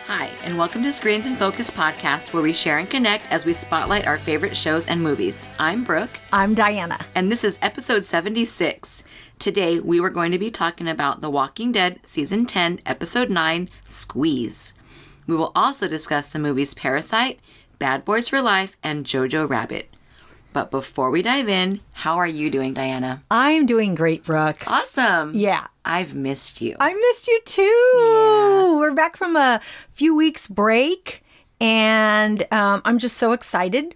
Hi, and welcome to Screens in Focus podcast, where we share and connect as we spotlight our favorite shows and movies. I'm Brooke. I'm Diana. And this is episode 76. Today, we were going to be talking about The Walking Dead Season 10, Episode 9, Squeeze. We will also discuss the movies Parasite, Bad Boys for Life, and JoJo Rabbit. But before we dive in, how are you doing, Diana? I'm doing great, Brooke. Awesome. Yeah. I've missed you. I missed you too. Yeah. We're back from a few weeks break, and I'm just so excited.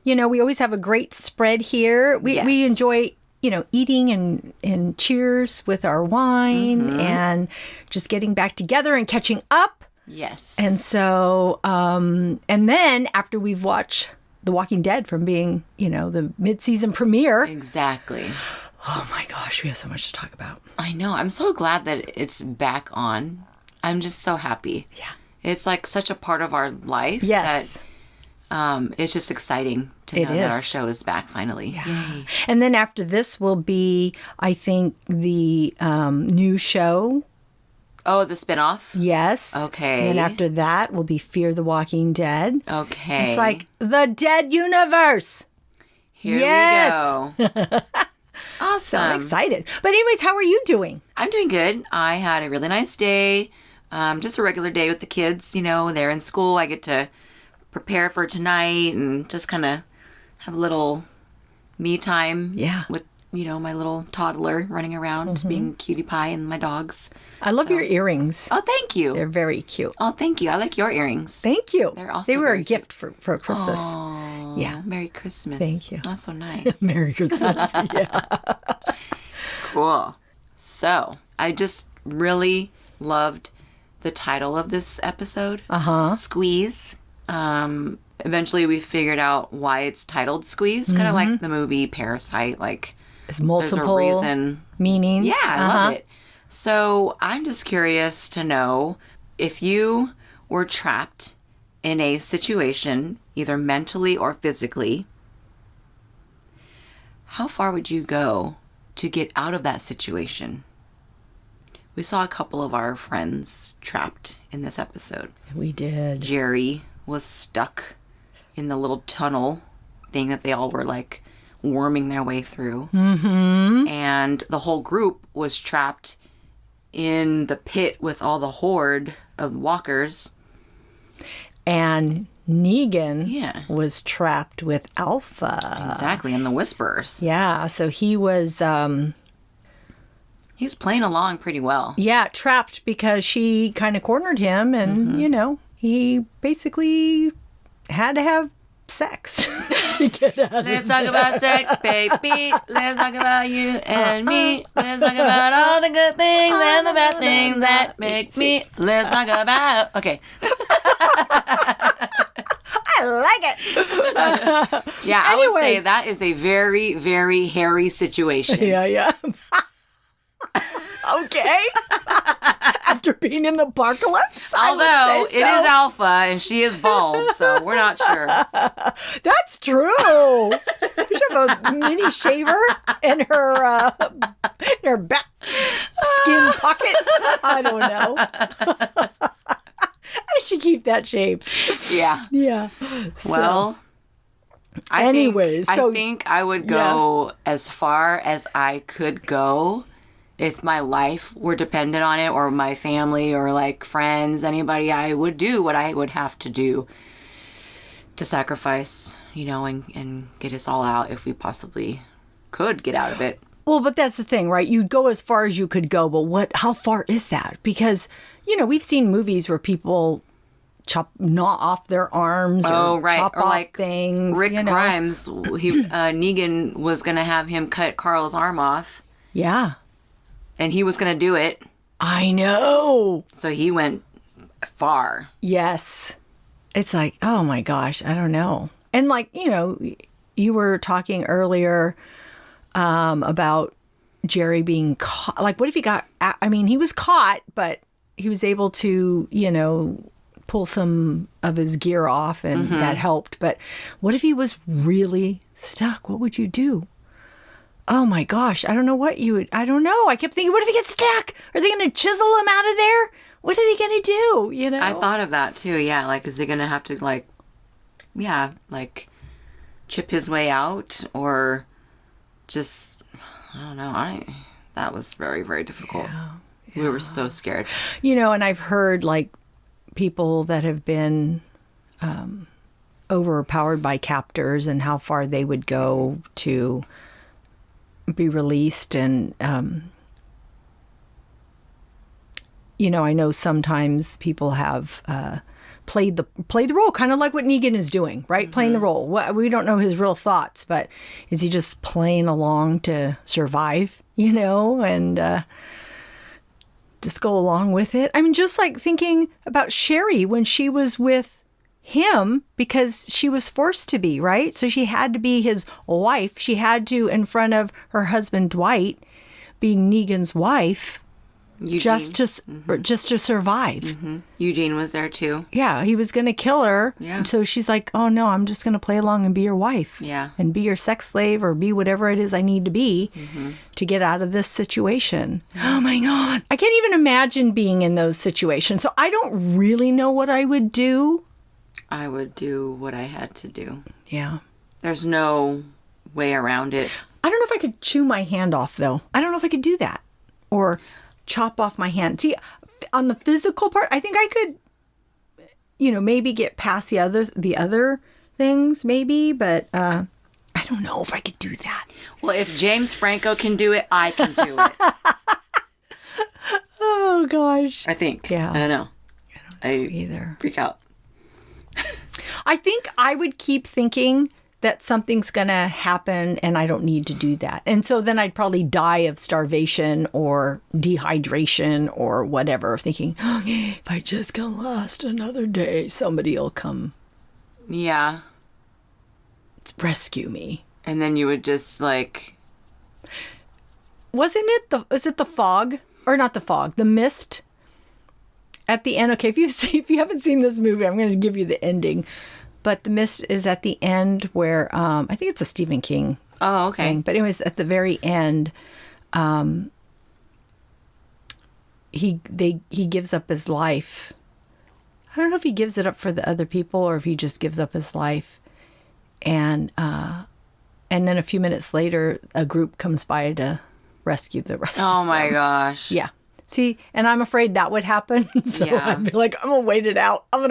You know, we always have a great spread here. We enjoy, eating and cheers with our wine and just getting back together and catching up. Yes. And so, and then after we've watched The Walking Dead from being, the mid-season premiere. Exactly. Oh my gosh, we have so much to talk about. I know. I'm so glad that it's back on. I'm just so happy. Yeah. It's like such a part of our life. Yes. That it's just exciting to know that our show is back finally. Yeah. Yay. And then after this will be, I think, the new show. Oh, the spinoff? Yes. Okay. And then after that will be Fear the Walking Dead. Okay. It's like the Dead universe. Here we go. Awesome. So I'm excited. But anyways, how are you doing? I'm doing good. I had a really nice day. Just a regular day with the kids. They're in school. I get to prepare for tonight and just kind of have a little me time. Yeah. With, my little toddler running around being cutie pie and my dogs. I love your earrings. Oh, thank you. They're very cute. Oh, thank you. I like your earrings. Thank you. They're also They were very a gift for Christmas. Oh, yeah. Merry Christmas. Thank you. That's so nice. Merry Christmas. Yeah. Cool. So, I just really loved the title of this episode. Squeeze. Eventually we figured out why it's titled Squeeze. Kind of like the movie Parasite. Like, There's multiple there's a reason. meanings. Yeah, I love it. So I'm just curious to know if you were trapped in a situation, either mentally or physically, how far would you go to get out of that situation? We saw a couple of our friends trapped in this episode. We did. Jerry was stuck in the little tunnel thing that they all were like worming their way through. And the whole group was trapped in the pit with all the horde of walkers. And Negan was trapped with Alpha. Exactly, and the Whisperers. Yeah, so he was... He's playing along pretty well. Yeah, trapped because she kind of cornered him and, he basically had to have sex to get out of Let's talk about sex, baby. Let's talk about you and me. Let's talk about all the good things and the bad things that make me. Let's talk about... Okay. I like it. Yeah, I would say that is a very, very hairy situation. Yeah. Okay. After being in the apocalypse. Although it is Alpha and she is bald, so we're not sure. That's true. She have a mini shaver in her back skin pocket. I don't know. I should keep that shape. Yeah. Yeah. Well, I think I would go as far as I could go if my life were dependent on it, or my family, or like friends, anybody. I would do what I would have to do to sacrifice, and get us all out if we possibly could get out of it. Well, but that's the thing, right? You'd go as far as you could go, but how far is that? Because, we've seen movies where people gnaw off their arms or chop off like things. Rick Grimes, Negan was going to have him cut Carl's arm off. Yeah. And he was going to do it. I know. So he went far. Yes. It's like, oh my gosh, I don't know. And like, you were talking earlier about Jerry being caught. Like, what if he he was caught, but he was able to, pull some of his gear off and that helped. But what if he was really stuck? What would you do? Oh my gosh, I don't know what you would, I don't know. I kept thinking, what if he gets stuck? Are they going to chisel him out of there? What are they going to do? You know? I thought of that too. Yeah. Like, is he going to have to like chip his way out or just, I don't know. That was very, very difficult. Yeah. We were so scared. You know, and I've heard like people that have been overpowered by captors and how far they would go to be released. And, you know, I know sometimes people have played the role, kind of like what Negan is doing, right? Mm-hmm. Playing the role. We don't know his real thoughts, but is he just playing along to survive, you know, and just go along with it? I mean, just like thinking about Sherry when she was with him because she was forced to be, right? So she had to be his wife. She had to, in front of her husband Dwight, be Negan's wife. Eugene. Just to survive. Mm-hmm. Eugene was there too. Yeah, he was going to kill her. Yeah. So she's like, oh no, I'm just going to play along and be your wife. Yeah. And be your sex slave or be whatever it is I need to be to get out of this situation. Oh my God. I can't even imagine being in those situations. So I don't really know what I would do. I would do what I had to do. Yeah. There's no way around it. I don't know if I could chew my hand off though. I don't know if I could do that. Or chop off my hand. See, on the physical part, I think I could, you know, maybe get past the other things, maybe, but I don't know if I could do that. Well, if James Franco can do it, I can do it. Oh gosh. I think. Yeah. I don't know. I don't know either. Freak out. I think I would keep thinking that something's going to happen and I don't need to do that. And so then I'd probably die of starvation or dehydration or whatever, thinking, oh, if I just can last another day, somebody will come. Yeah. Rescue me. And then you would just like... Was it the fog? Or not the fog, the mist? At the end, okay, if you haven't seen this movie, I'm going to give you the ending. But the mist is at the end where I think it's a Stephen King. Oh, okay. thing. But anyways, at the very end, he gives up his life. I don't know if he gives it up for the other people or if he just gives up his life. And then a few minutes later, a group comes by to rescue the rest of them. Oh my gosh. Yeah. See, and I'm afraid that would happen. So yeah. I'd be like, I'm going to wait it out. That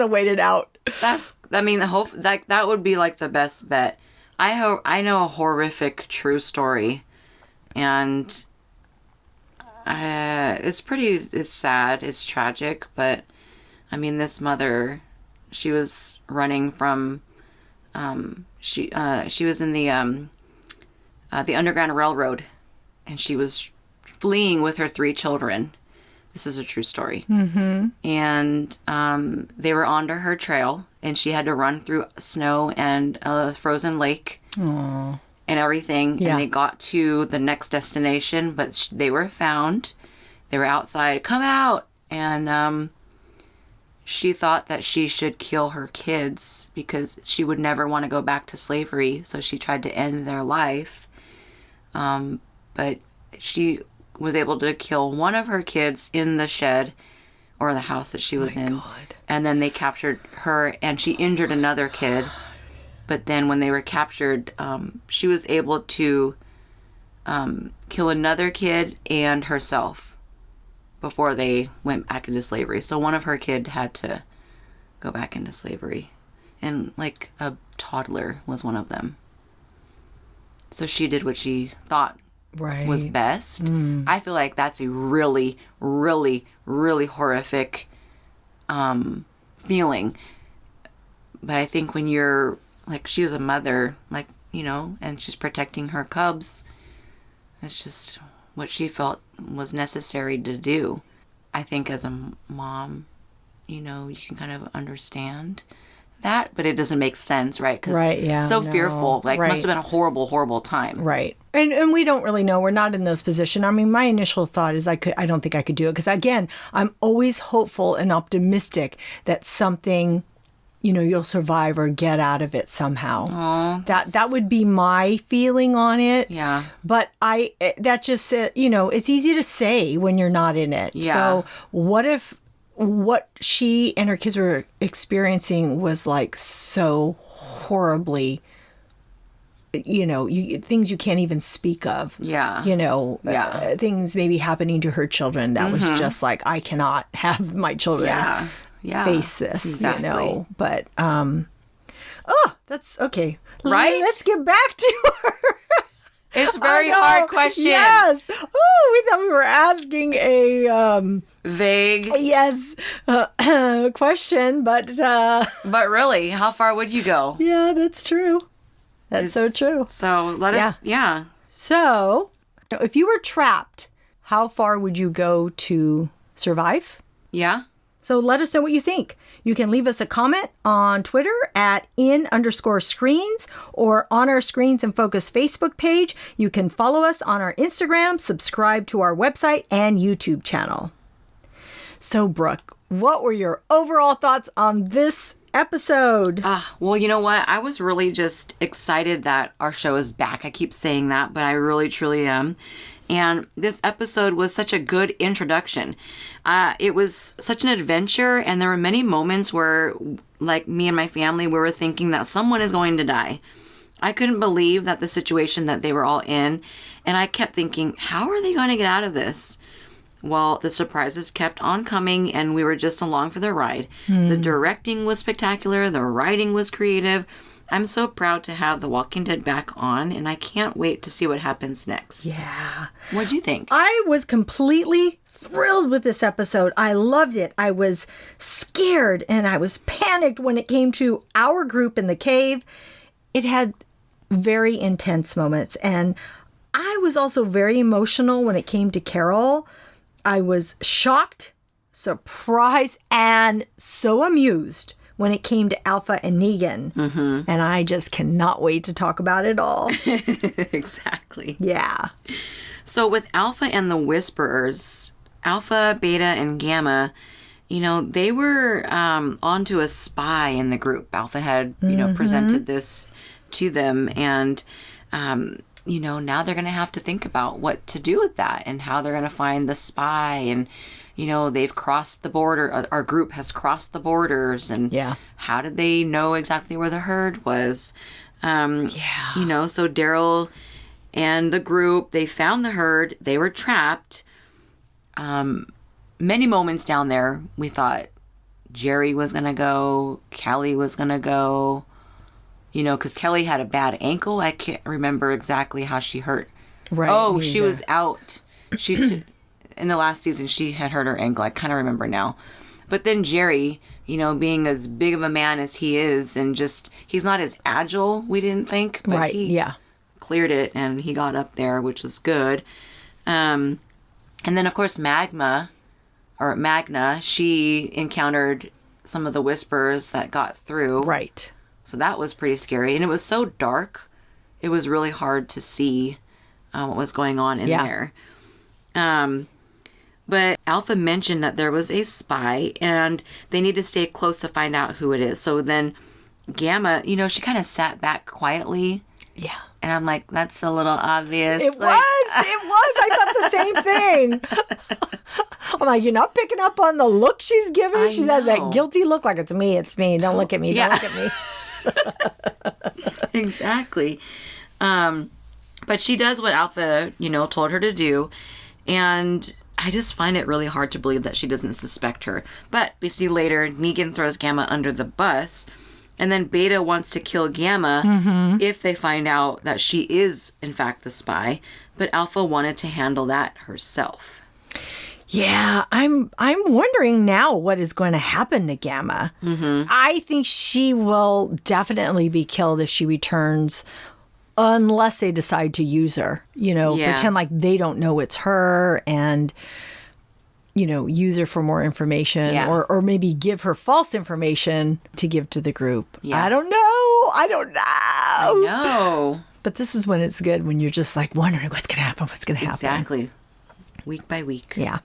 would be like the best bet. I know a horrific true story. And it's sad. It's tragic. But, I mean, this mother, she was running from, she was in the Underground Railroad. And she was fleeing with her 3 children. This is a true story. Mm-hmm. And they were onto her trail, and she had to run through snow and a frozen lake. Aww. And everything. Yeah. And they got to the next destination, but they were found. They were outside. Come out! And she thought that she should kill her kids because she would never want to go back to slavery. So she tried to end their life. But she was able to kill one of her kids in the shed or the house that she was in. God. And then they captured her and she injured another kid. But then when they were captured, she was able to kill another kid and herself before they went back into slavery. So one of her kid had to go back into slavery. And like a toddler was one of them. So she did what she thought was best. I feel like that's a really, really, really horrific feeling. But I think when you're, like, she was a mother, like, you know, and she's protecting her cubs, it's just what she felt was necessary to do. I think as a mom, you know, you can kind of understand that, but it doesn't make sense, right? Because fearful. Like, must have been a horrible, horrible time. Right. And we don't really know. We're not in those positions. I mean, my initial thought is I don't think I could do it. Because, again, I'm always hopeful and optimistic that something, you know, you'll survive or get out of it somehow. Aww, that would be my feeling on it. Yeah. But that just, you know, it's easy to say when you're not in it. Yeah. So what if what she and her kids were experiencing was like so horribly, things you can't even speak of. Yeah. Things maybe happening to her children that was just like, I cannot have my children face this, exactly. But, that's okay. Right? Let's get back to her. It's a very hard question. Yes. Oh, we thought we were asking a vague question, but really, how far would you go? Yeah, that's true. That's so true. So let us, So, if you were trapped, how far would you go to survive? Yeah. So let us know what you think. You can leave us a comment on Twitter at @in_screens or on our Screens and Focus Facebook page. You can follow us on our Instagram, subscribe to our website and YouTube channel. So, Brooke, what were your overall thoughts on this episode? Well, you know what? I was really just excited that our show is back. I keep saying that, but I really, truly am. And this episode was such a good introduction. It was such an adventure, and there were many moments where, like me and my family, we were thinking that someone is going to die. I couldn't believe that the situation that they were all in, and I kept thinking, how are they going to get out of this? Well, the surprises kept on coming, and we were just along for the ride. The directing was spectacular. The writing was creative. I'm so proud to have The Walking Dead back on, and I can't wait to see what happens next. Yeah. What'd you think? I was completely thrilled with this episode. I loved it. I was scared and I was panicked when it came to our group in the cave. It had very intense moments, and I was also very emotional when it came to Carol. I was shocked, surprised, and so amused when it came to Alpha and Negan. And I just cannot wait to talk about it all. Exactly. Yeah. So with Alpha and the Whisperers, Alpha, Beta, and Gamma, they were onto a spy in the group. Alpha had, presented this to them, and, now they're going to have to think about what to do with that and how they're going to find the spy. And, they've crossed the border. Our group has crossed the borders. And how did they know exactly where the herd was? So Daryl and the group, they found the herd. They were trapped. Many moments down there, we thought Jerry was going to go. Kelly was going to go. Because Kelly had a bad ankle. I can't remember exactly how she hurt. Right. Oh, she was out. In the last season, she had hurt her ankle. I kind of remember now. But then Jerry, being as big of a man as he is, and just, he's not as agile, we didn't think. But he cleared it, and he got up there, which was good. And then, of course, Magna, she encountered some of the whispers that got through. Right. So that was pretty scary. And it was so dark, it was really hard to see what was going on in there. But Alpha mentioned that there was a spy, and they need to stay close to find out who it is. So then Gamma, she kind of sat back quietly. Yeah. And I'm like, that's a little obvious. It was. I thought the same thing. I'm like, you're not picking up on the look she's giving? She has that guilty look like, it's me. Don't look at me. Don't look at me. Exactly. But she does what Alpha, told her to do. And I just find it really hard to believe that she doesn't suspect her. But we see later, Negan throws Gamma under the bus. And then Beta wants to kill Gamma if they find out that she is, in fact, the spy. But Alpha wanted to handle that herself. Yeah, I'm wondering now what is going to happen to Gamma. I think she will definitely be killed if she returns, unless they decide to use her. Pretend like they don't know it's her, and use her for more information, or maybe give her false information to give to the group. I don't know. I know. But this is when it's good, when you're just like wondering what's going to happen. Exactly. Week by week. Yeah.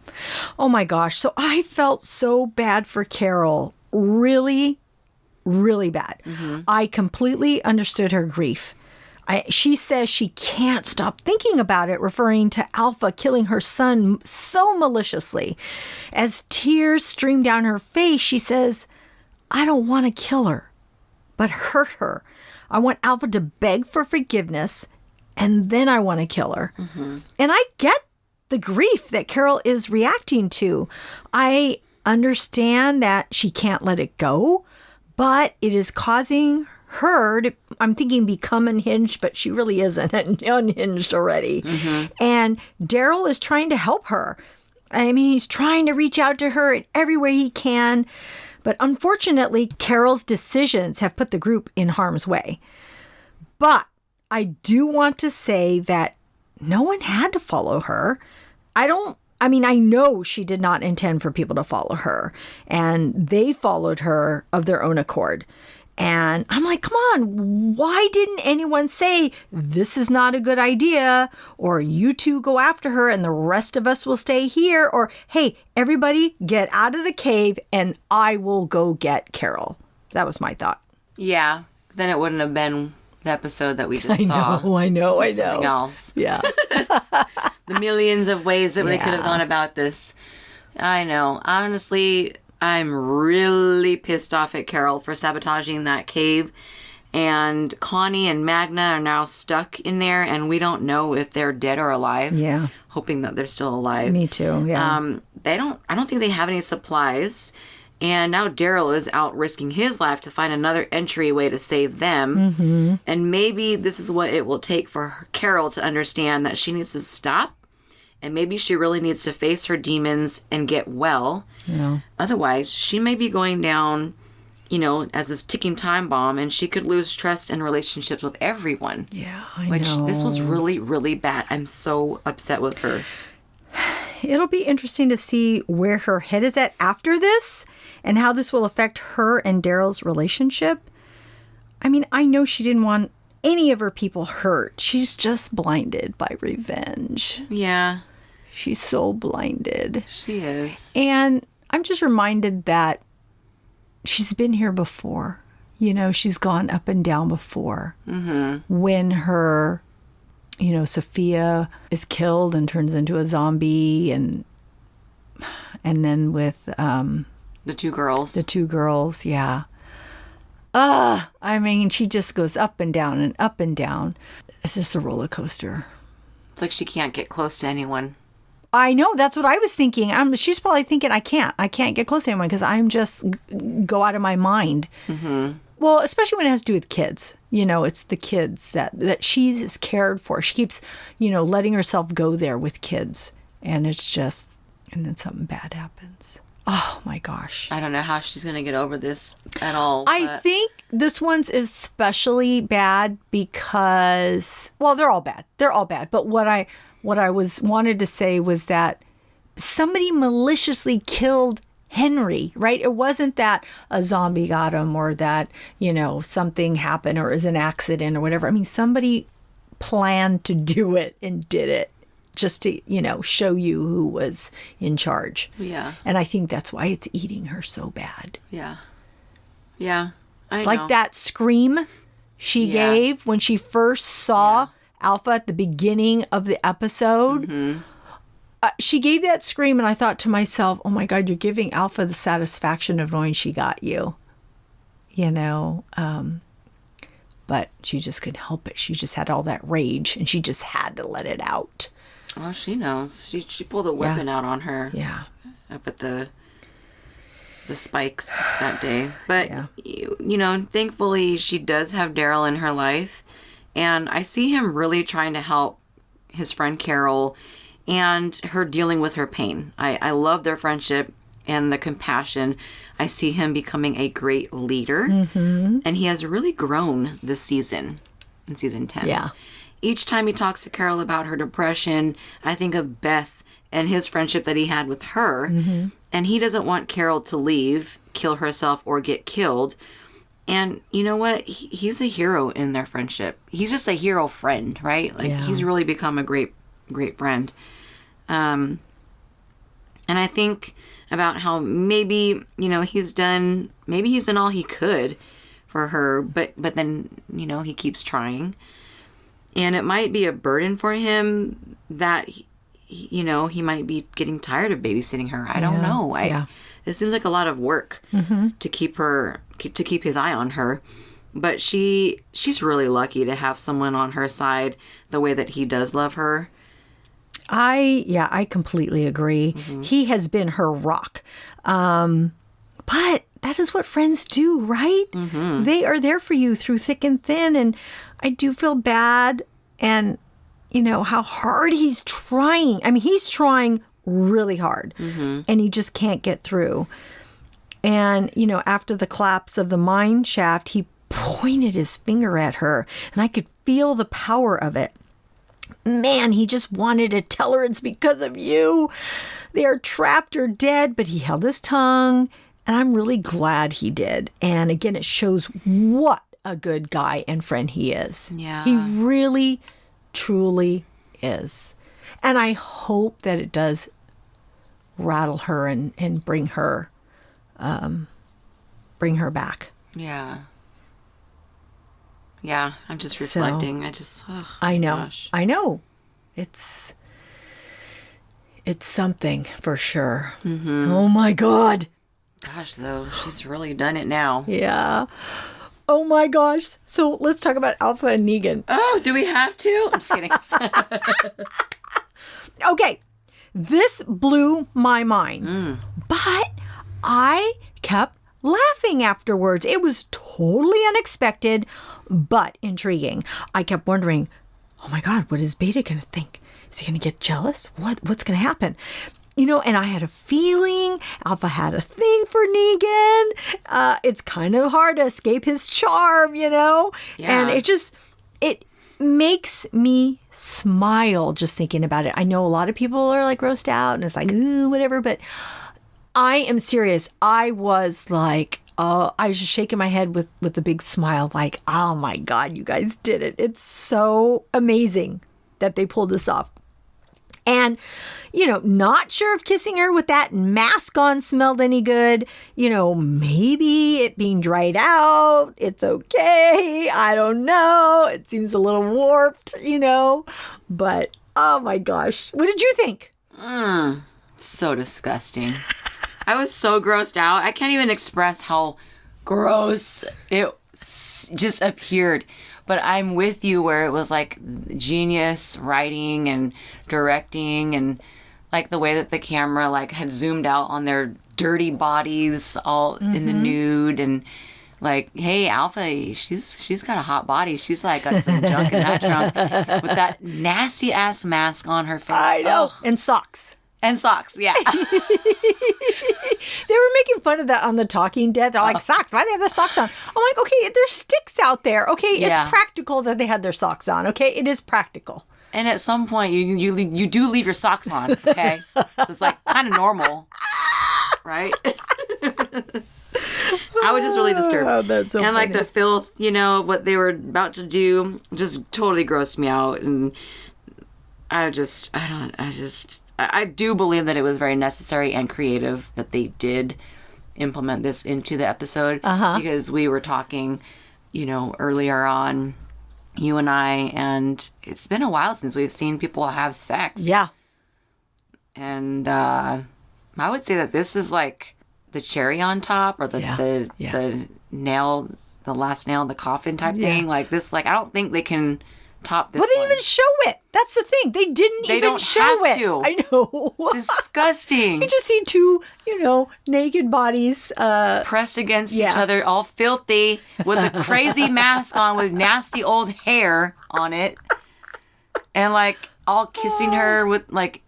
Oh my gosh. So I felt so bad for Carol. Really, really bad. I completely understood her grief. She says she can't stop thinking about it, referring to Alpha killing her son so maliciously. As tears stream down her face, she says, I don't want to kill her, but hurt her. I want Alpha to beg for forgiveness, and then I want to kill her. Mm-hmm. And I get the grief that Carol is reacting to. I understand that she can't let it go, but it is causing her to, I'm thinking, become unhinged, but she really isn't unhinged already. Mm-hmm. And Daryl is trying to help her. I mean, he's trying to reach out to her in every way he can. But unfortunately, Carol's decisions have put the group in harm's way. But I do want to say that no one had to follow her. I know she did not intend for people to follow her. And they followed her of their own accord. And I'm like, come on, why didn't anyone say this is not a good idea? Or you two go after her and the rest of us will stay here? Or, hey, everybody get out of the cave and I will go get Carol. That was my thought. Yeah, then it wouldn't have been the episode that we just saw. I know. Something else. Yeah. The millions of ways that they could have gone about this. I know. Honestly, I'm really pissed off at Carol for sabotaging that cave. And Connie and Magna are now stuck in there, and we don't know if they're dead or alive. Yeah. Hoping that they're still alive. Me too, yeah. I don't think they have any supplies. And now Daryl is out risking his life to find another entryway to save them. Mm-hmm. And maybe this is what it will take for Carol to understand that she needs to stop. And maybe she really needs to face her demons and get well. Yeah. Otherwise, she may be going down, as this ticking time bomb, and she could lose trust and relationships with everyone. Yeah, I know. This was really, really bad. I'm so upset with her. It'll be interesting to see where her head is at after this and how this will affect her and Daryl's relationship. I mean, I know she didn't want any of her people hurt. She's just blinded by revenge. Yeah. She's so blinded. She is. And I'm just reminded that she's been here before. She's gone up and down before. Mm-hmm. When her, Sophia is killed and turns into a zombie, and then with the two girls. The two girls, yeah. She just goes up and down and up and down. It's just a roller coaster. It's like she can't get close to anyone. I know. That's what I was thinking. She's probably thinking, I can't get close to anyone because I'm just go out of my mind. Mm-hmm. Well, especially when it has to do with kids. It's the kids that she is cared for. She keeps, letting herself go there with kids. And it's just, and then something bad happens. Oh my gosh. I don't know how she's going to get over this at all. I think this one's especially bad because, well, they're all bad. They're all bad. But what I wanted to say was that somebody maliciously killed Henry, right? It wasn't that a zombie got him or that, something happened or it was an accident or whatever. I mean, somebody planned to do it and did it. Just to, show you who was in charge. Yeah. And I think that's why it's eating her so bad. Yeah. Yeah. I know. That scream she gave when she first saw Alpha at the beginning of the episode. Mm-hmm. She gave that scream and I thought to myself, oh my God, you're giving Alpha the satisfaction of knowing she got you. But she just couldn't help it. She just had all that rage and she just had to let it out. Oh, she knows. She pulled a weapon out on her. Yeah. Up at the spikes that day. But, thankfully she does have Daryl in her life. And I see him really trying to help his friend Carol and her dealing with her pain. I love their friendship and the compassion. I see him becoming a great leader. Mm-hmm. And he has really grown this season, in season 10. Yeah. Each time he talks to Carol about her depression, I think of Beth and his friendship that he had with her. Mm-hmm. And he doesn't want Carol to leave, kill herself, or get killed. And you know what? He's a hero in their friendship. He's just a hero friend, right? He's really become a great, great friend. And I think about how maybe he's done all he could for her, but then he keeps trying. And it might be a burden for him that, he might be getting tired of babysitting her. I don't know. It seems like a lot of work to keep his eye on her. But she's really lucky to have someone on her side the way that he does love her. I completely agree. He has been her rock. But that is what friends do, right? They are there for you through thick and thin. And I do feel bad. And, how hard he's trying. I mean, he's trying really hard. And he just can't get through. And, after the collapse of the mine shaft, he pointed his finger at her. And I could feel the power of it. Man, he just wanted to tell her it's because of you. They are trapped or dead, but he held his tongue, and I'm really glad he did. And again, it shows what a good guy and friend he is. Yeah. He really, truly is. And I hope that it does rattle her and bring her back. Yeah. Yeah, I'm just reflecting. I know. Gosh. I know. It's something for sure. Oh my God. Gosh, though, she's really done it now. Yeah. Oh my gosh. So let's talk about Alpha and Negan. Oh, do we have to? I'm just kidding. Okay. This blew my mind. But I kept laughing afterwards. It was totally unexpected, but intriguing. I kept wondering, oh my God, what is Beta going to think? Is he going to get jealous? What's going to happen? And I had a feeling Alpha had a thing for Negan. It's kind of hard to escape his charm, Yeah. And it makes me smile just thinking about it. I know a lot of people are like grossed out and it's like, ooh, whatever, but I am serious. I was like, I was just shaking my head with a big smile, like, oh my God, you guys did it. It's so amazing that they pulled this off. And, not sure if kissing her with that mask on smelled any good. Maybe it being dried out. It's okay. I don't know. It seems a little warped, But, oh my gosh. What did you think? So disgusting. I was so grossed out. I can't even express how gross it just appeared. But I'm with you where it was like genius writing and directing and like the way that the camera like had zoomed out on their dirty bodies all in the nude and like, hey, Alpha, she's got a hot body. She's like got some junk in that trunk with that nasty ass mask on her face. I know. And socks. And socks, yeah. They were making fun of that on The Talking Dead. They're like, socks? Why do they have their socks on? I'm like, okay, there's sticks out there. Okay, Yeah. It's practical that they had their socks on. Okay, it is practical. And at some point, you do leave your socks on, okay? So it's like kind of normal, right? I was just really disturbed. Oh, that's so and like funny. the filth, what they were about to do just totally grossed me out. And I do believe that it was very necessary and creative that they did implement this into the episode because we were talking, earlier on, you and I, and it's been a while since we've seen people have sex. Yeah. And I would say that this is like the cherry on top or the nail, the last nail in the coffin type thing. Like this, like I don't think they can top this. Well, they didn't even show it. That's the thing. They didn't even show it. To. I know. Disgusting. You just see two, naked bodies pressed against each other, all filthy, with a crazy mask on with nasty old hair on it. And like all kissing her with like,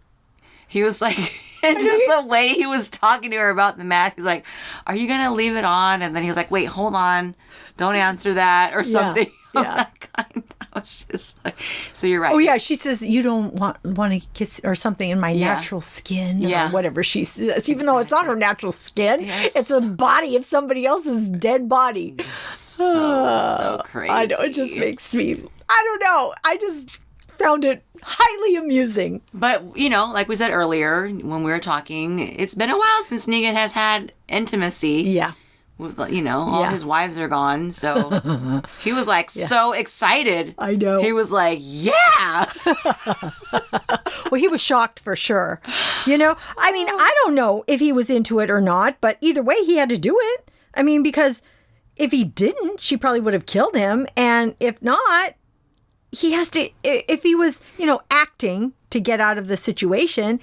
he was like, and just the way he was talking to her about the mask, he's like, are you going to leave it on? And then he was like, wait, hold on. Don't answer that or something. Yeah. I was just like, so you're right. Oh yeah, she says you don't want to kiss or something in my natural skin or whatever she says, even though it's not her natural skin. Yes. It's the body of somebody else's dead body. So crazy. I know, it just makes me, I don't know. I just found it highly amusing. But, like we said earlier when we were talking, it's been a while since Negan has had intimacy with, all his wives are gone. So he was like so excited. I know. He was like, yeah. Well, he was shocked for sure. I mean, I don't know if he was into it or not, but either way, he had to do it. I mean, because if he didn't, she probably would have killed him. And if not, he has to, if he was, acting to get out of the situation,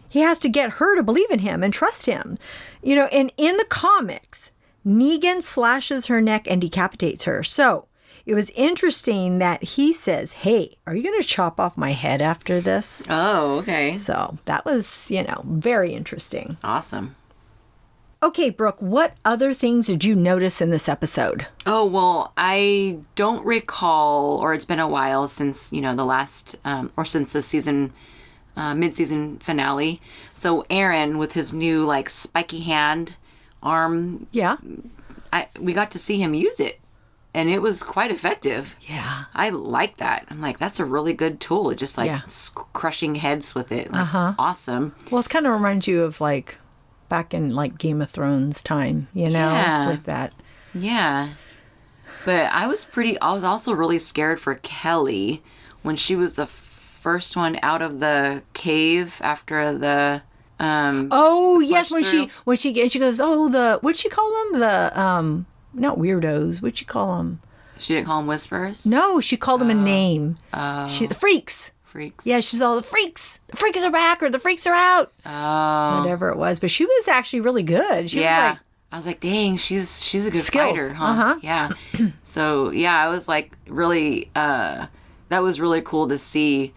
he has to get her to believe in him and trust him. And in the comics, Negan slashes her neck and decapitates her. So it was interesting that he says, hey, are you going to chop off my head after this? Oh, okay. So that was, very interesting. Awesome. Okay, Brooke, what other things did you notice in this episode? Oh, well, I don't recall, or it's been a while since, the last, or since the season, mid-season finale. So Aaron, with his new, spiky hand, arm. Yeah. We got to see him use it, and it was quite effective. Yeah. I like that. I'm like, that's a really good tool. Just crushing heads with it. Awesome. Well, it kind of reminds you of back in Game of Thrones time, with that. Yeah. But I was also really scared for Kelly when she was the first one out of the cave after the oh yes, when she goes, what'd she call them? The not weirdos. What'd she call them? She didn't call them whispers? No, she called them a name. The freaks. Freaks. Yeah, she's all the freaks. The freaks are back, or the freaks are out. Oh. Whatever it was, but she was actually really good. She was I was like, dang, she's a good skills. fighter, huh? Uh-huh. Yeah. So I was really that was really cool to see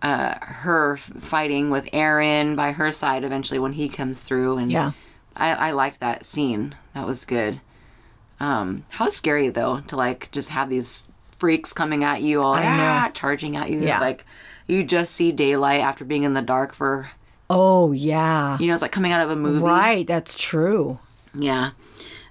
her fighting with Aaron by her side eventually when he comes through, and I liked that scene. That was good. How scary though to just have these freaks coming at you all charging at you. Yeah. You just see daylight after being in the dark for it's like coming out of a movie. Right, that's true. Yeah.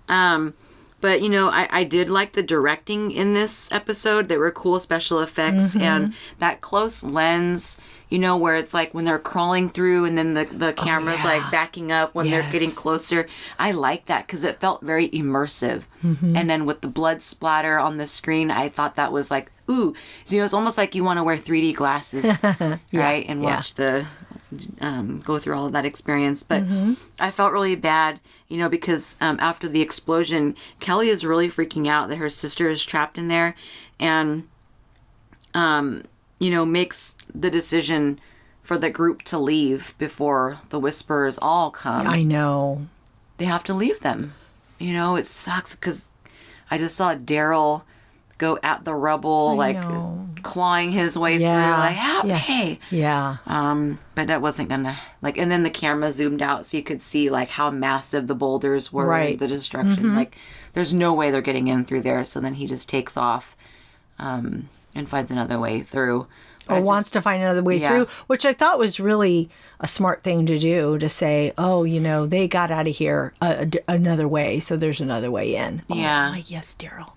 But, I did like the directing in this episode. There were cool special effects and that close lens, where it's when they're crawling through and then the camera's backing up when they're getting closer. I like that because it felt very immersive. Mm-hmm. And then with the blood splatter on the screen, I thought that was ooh. So, it's almost like you want to wear 3D glasses, right? And watch go through all of that experience. But I felt really bad, because after the explosion, Kelly is really freaking out that her sister is trapped in there and, makes the decision for the group to leave before the Whisperers all come. I know. They have to leave them. It sucks because I just saw Daryl go at the rubble, clawing his way through, help me. Yeah. But that wasn't gonna, and then the camera zoomed out so you could see, how massive the boulders were, right. The destruction. Mm-hmm. There's no way they're getting in through there, so then he just takes off, and finds another way through. Or wants to find another way through, which I thought was really a smart thing to do, to say, they got out of here another way, so there's another way in. Yeah. I'm like, yes, Daryl.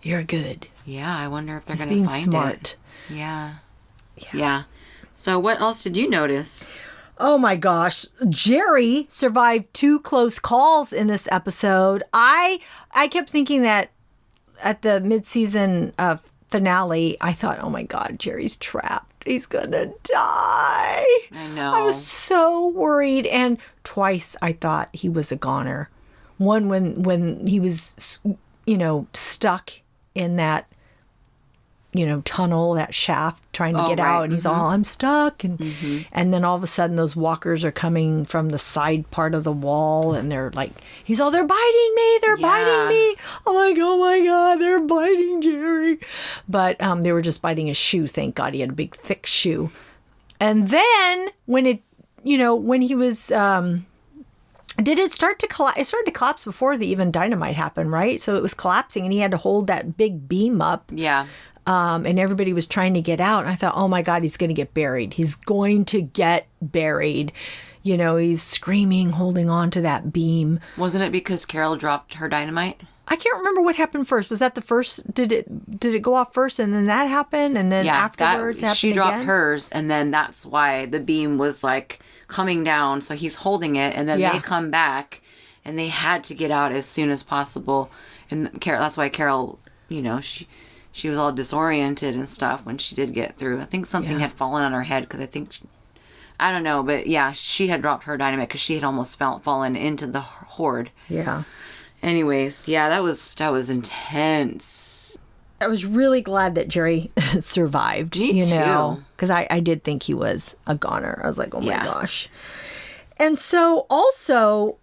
You're good. Yeah, I wonder if they're going to find smart. it. Yeah. So what else did you notice? Oh my gosh. Jerry survived 2 close calls in this episode. I kept thinking that at the mid-season finale, I thought, oh my God, Jerry's trapped. He's going to die. I know. I was so worried. And twice I thought he was a goner. One when he was, stuck in that, tunnel, that shaft, trying to get out, and he's all, I'm stuck, and then all of a sudden those walkers are coming from the side part of the wall, and they're like, they're biting me, biting me. I'm like, oh my God, they're biting Jerry. But they were just biting his shoe. Thank God he had a big thick shoe. And then when he was did it start to collapse? It started to collapse before the even dynamite happened, right? So it was collapsing, and he had to hold that big beam up. Yeah. And everybody was trying to get out. And I thought, oh my God, he's going to get buried. He's going to get buried. He's screaming, holding on to that beam. Wasn't it because Carol dropped her dynamite? I can't remember what happened first. Was that the first? Did it go off first and then that happened? And then afterwards happened she dropped again? hers, and then that's why the beam was coming down. So he's holding it, and then they come back. and they had to get out as soon as possible. And that's why Carol, she was all disoriented and stuff when she did get through. I think something had fallen on her head because I don't know, but yeah, she had dropped her dynamite because she had almost fallen into the horde. Yeah. Anyways, yeah, that was intense. I was really glad that Jerry survived. Me too. Because I did think he was a goner. I was like, oh my gosh. And so also,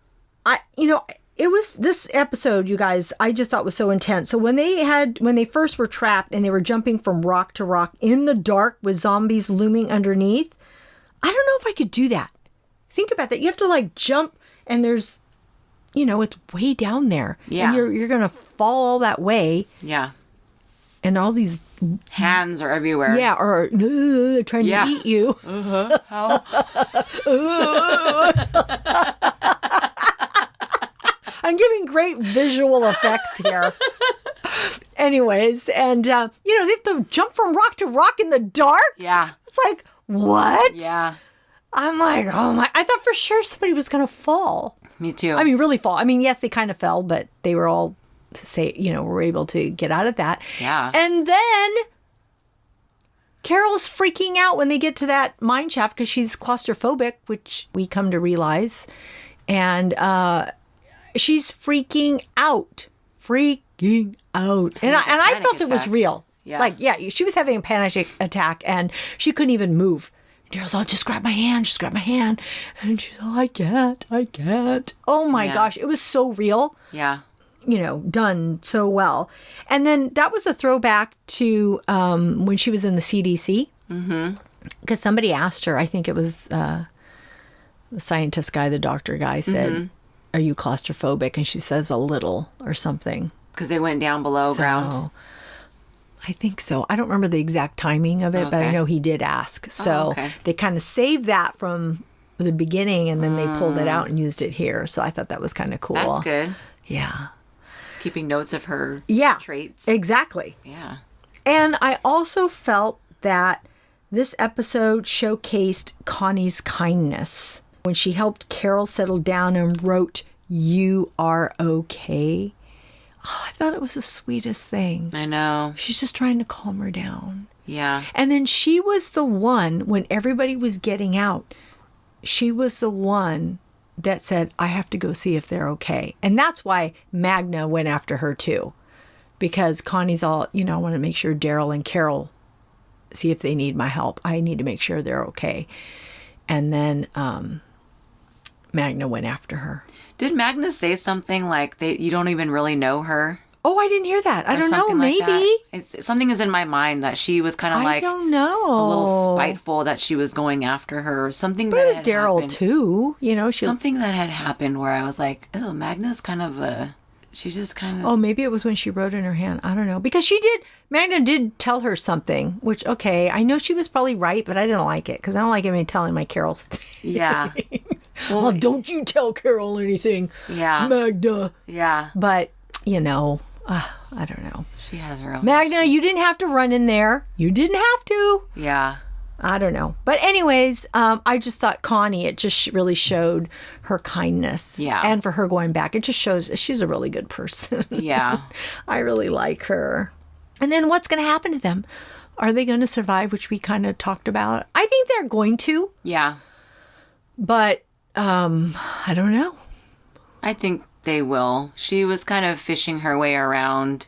it was this episode, you guys, I just thought was so intense. So when they first were trapped and they were jumping from rock to rock in the dark with zombies looming underneath, I don't know if I could do that. Think about that. You have to like jump and there's, it's way down there. Yeah. And you're going to fall all that way. Yeah. And all these hands are everywhere. Yeah, or trying to eat you. I'm giving great visual effects here. Anyways, and, they have to jump from rock to rock in the dark. Yeah. It's like, what? Yeah. I'm like, oh my. I thought for sure somebody was going to fall. Me too. I mean, really fall. I mean, yes, they kind of fell, but they were all, were able to get out of that. Yeah. And then Carol's freaking out when they get to that mine shaft because she's claustrophobic, which we come to realize. And she's freaking out. And I felt it was real. Yeah. Like, she was having a panic attack and she couldn't even move. Daryl's all, just grab my hand. And she's all, I can't. Oh my gosh. It was so real. Yeah. Done so well. And then that was a throwback to when she was in the CDC. Mm-hmm. Because somebody asked her, I think it was the scientist guy, the doctor guy said, are you claustrophobic? And she says a little or something. Because they went down below ground? I think so. I don't remember the exact timing of it, but I know he did ask. So they kind of saved that from the beginning and then they pulled it out and used it here. So I thought that was kind of cool. That's good. Yeah. Keeping notes of her traits. Exactly. Yeah. And I also felt that this episode showcased Connie's kindness when she helped Carol settle down and wrote, "You are okay." Oh, I thought it was the sweetest thing. I know. She's just trying to calm her down. Yeah. And then she was the one, when everybody was getting out, she was the one that said, I have to go see if they're okay. And that's why Magna went after her too. Because Connie's all, I want to make sure Daryl and Carol see if they need my help. I need to make sure they're okay. And then Magna went after her. Did Magna say something like you don't even really know her? Oh, I didn't hear that. I don't know. Maybe. Something is in my mind that she was kind of like, I don't know, a little spiteful that she was going after her. Something but that it was Daryl too. Something that had happened where I was like, oh, Magna's kind of she's just kind of. Oh, maybe it was when she wrote in her hand. I don't know. Because Magna did tell her something, which, okay, I know she was probably right, but I didn't like it because I don't like anybody telling my Carol's thing. Yeah. Well, don't you tell Carol anything. Yeah. Magna. Yeah. But, I don't know. She has her own. Magna, you didn't have to run in there. You didn't have to. Yeah. I don't know. But anyways, I just thought Connie, it just really showed her kindness. Yeah. And for her going back, it just shows she's a really good person. Yeah. I really like her. And then what's going to happen to them? Are they going to survive, which we kind of talked about? I think they're going to. Yeah. But I don't know. I think they will. She was kind of fishing her way around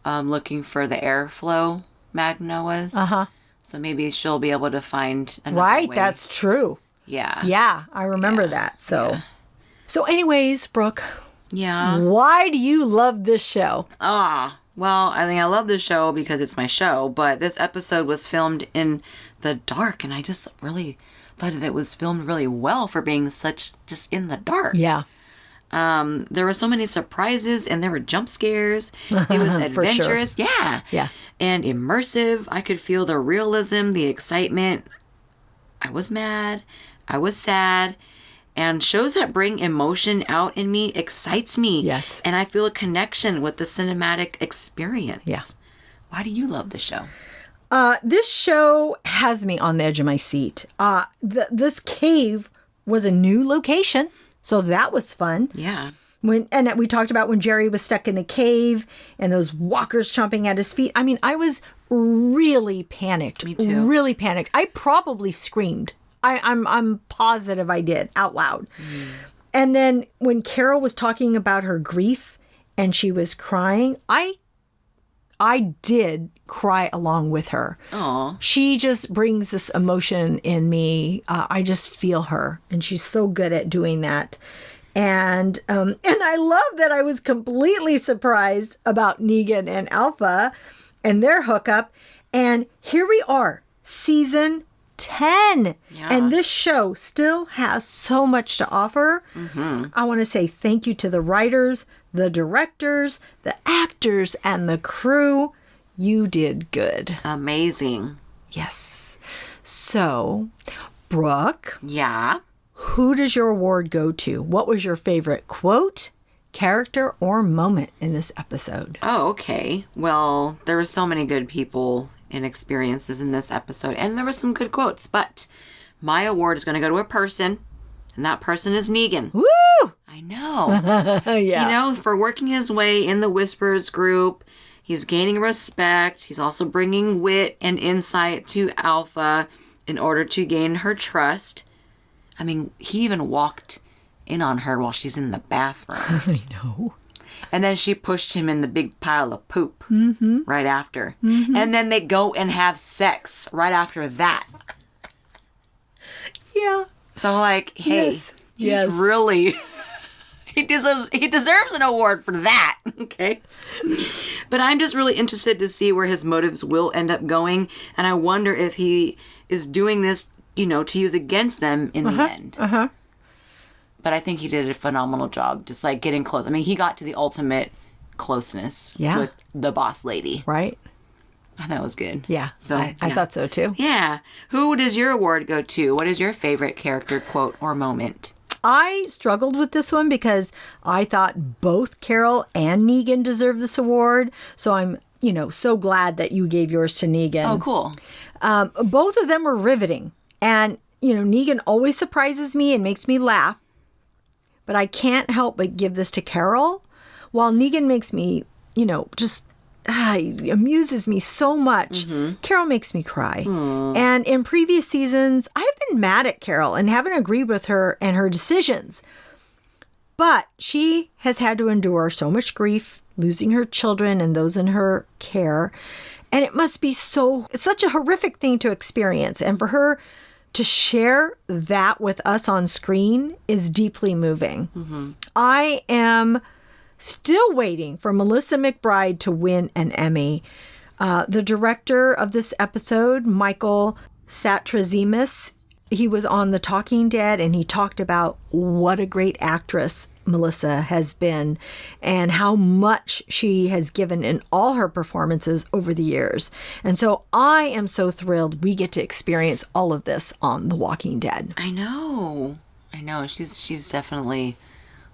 looking for the airflow, Magna was. Uh-huh. So maybe she'll be able to find another way. That's true. Yeah. Yeah, I remember that. So, So anyways, Brooke. Yeah. Why do you love this show? Well, I think I love this show because it's my show, but this episode was filmed in the dark, and I just really thought that it was filmed really well for being just in the dark. Yeah. There were so many surprises and there were jump scares. It was adventurous. Sure. Yeah. Yeah. And immersive. I could feel the realism, the excitement. I was mad. I was sad. And shows that bring emotion out in me excites me. Yes. And I feel a connection with the cinematic experience. Yeah. Why do you love the show? This show has me on the edge of my seat. This cave was a new location. So that was fun. Yeah. And we talked about when Jerry was stuck in the cave and those walkers chomping at his feet. I mean, I was really panicked. Me too. Really panicked. I probably screamed. I'm positive I did out loud. And then when Carol was talking about her grief and she was crying, I did cry along with her. Aw. She just brings this emotion in me. I just feel her, and she's so good at doing that. And I love that I was completely surprised about Negan and Alpha and their hookup. And here we are, season 10. Yeah. And this show still has so much to offer. I want to say thank you to the writers, the directors, the actors, and the crew. You did good. Amazing. Yes. So, Brooke. Yeah. Who does your award go to? What was your favorite quote, character, or moment in this episode? Oh, okay. Well, there were so many good people and experiences in this episode, and there were some good quotes, but my award is going to go to a person, and that person is Negan. Woo! I know. Yeah. You know, for working his way in the Whisperers group, he's gaining respect. He's also bringing wit and insight to Alpha in order to gain her trust. I mean, he even walked in on her while she's in the bathroom. I know. And then she pushed him in the big pile of poop right after. And then they go and have sex right after that. Yeah. So, like, hey, he's really... He deserves an award for that, okay? But I'm just really interested to see where his motives will end up going. And I wonder if he is doing this, you know, to use against them in the end. But I think he did a phenomenal job, just like getting close. I mean, he got to the ultimate closeness with the boss lady. Right. And that was good. Yeah. So I thought so too. Yeah. Who does your award go to? What is your favorite character, quote, or moment? I struggled with this one because I thought both Carol and Negan deserve this award. So I'm, so glad that you gave yours to Negan. Oh, cool. Both of them were riveting. And, Negan always surprises me and makes me laugh. But I can't help but give this to Carol. While Negan makes me, amuses me so much, Carol makes me cry. And in previous seasons, I've been mad at Carol and haven't agreed with her and her decisions. But she has had to endure so much grief, losing her children and those in her care. And it must be such a horrific thing to experience. And for her to share that with us on screen is deeply moving. I am still waiting for Melissa McBride to win an Emmy. The director of this episode, Michael Satrazemis, he was on The Talking Dead, and he talked about what a great actress Melissa has been and how much she has given in all her performances over the years. And so I am so thrilled we get to experience all of this on The Walking Dead. I know. She's definitely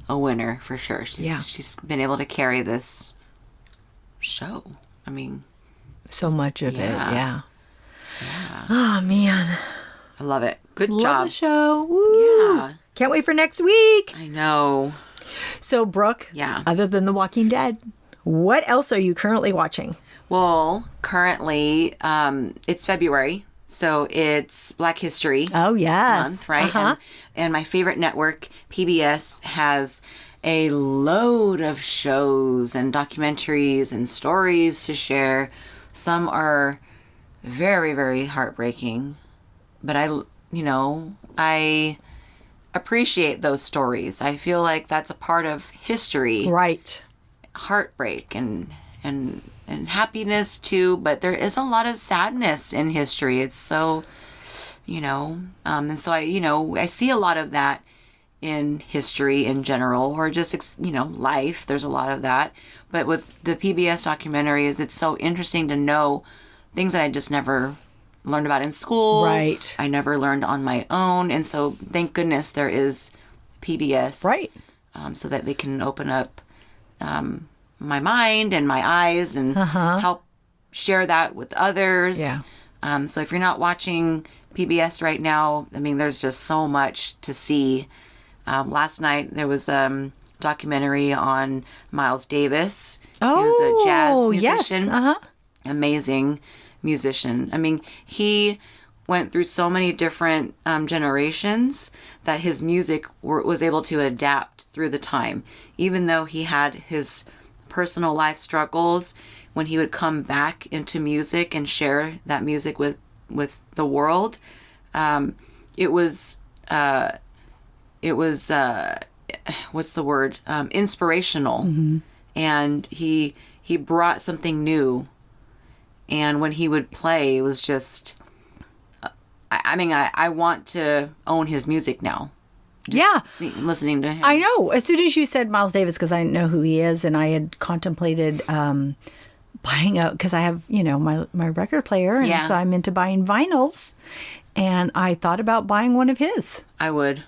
a winner for sure. She's been able to carry this show. I mean, so much of it. Yeah. Yeah. Oh man, I love it. Good love job. The show. Woo. Yeah. Can't wait for next week. I know. So Brooke, other than The Walking Dead, what else are you currently watching? Well, currently it's February. So it's Black History Month, right? And my favorite network, PBS, has a load of shows and documentaries and stories to share. Some are very, very heartbreaking. But I appreciate those stories. I feel like that's a part of history. Right. Heartbreak and happiness too, but there is a lot of sadness in history. It's so, and so I see a lot of that in history in general, or just, life. There's a lot of that. But with the PBS documentaries, it's so interesting to know things that I just never learned about in school. Right. I never learned on my own. And so thank goodness there is PBS. Right. So that they can open up, my mind and my eyes and help share that with others. Yeah. So if you're not watching PBS right now, I mean, there's just so much to see Last night there was documentary on Miles Davis. Oh, he was a jazz musician. Yes. Amazing musician. I mean, he went through so many different generations that his music was able to adapt through the time. Even though he had his personal life struggles, when he would come back into music and share that music with the world, it was what's the word? Inspirational. Mm-hmm. And he brought something new. And when he would play, it was just, I want to own his music now. Listening to him. I know. As soon as you said Miles Davis, because I know who he is, and I had contemplated buying because I have, my record player, and so I'm into buying vinyls, and I thought about buying one of his. I would.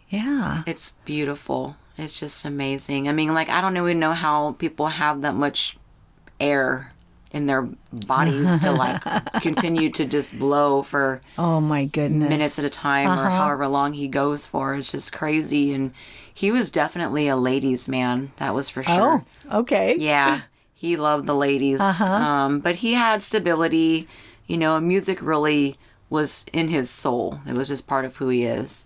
Yeah. It's beautiful. It's just amazing. I mean, like, I don't even know how people have that much air in their bodies to like continue to just blow for oh my goodness minutes at a time or however long he goes for. It's just crazy. And he was definitely a ladies' man, that was for sure. Oh, okay. Yeah, he loved the ladies. But he had stability. Music really was in his soul. It was just part of who he is,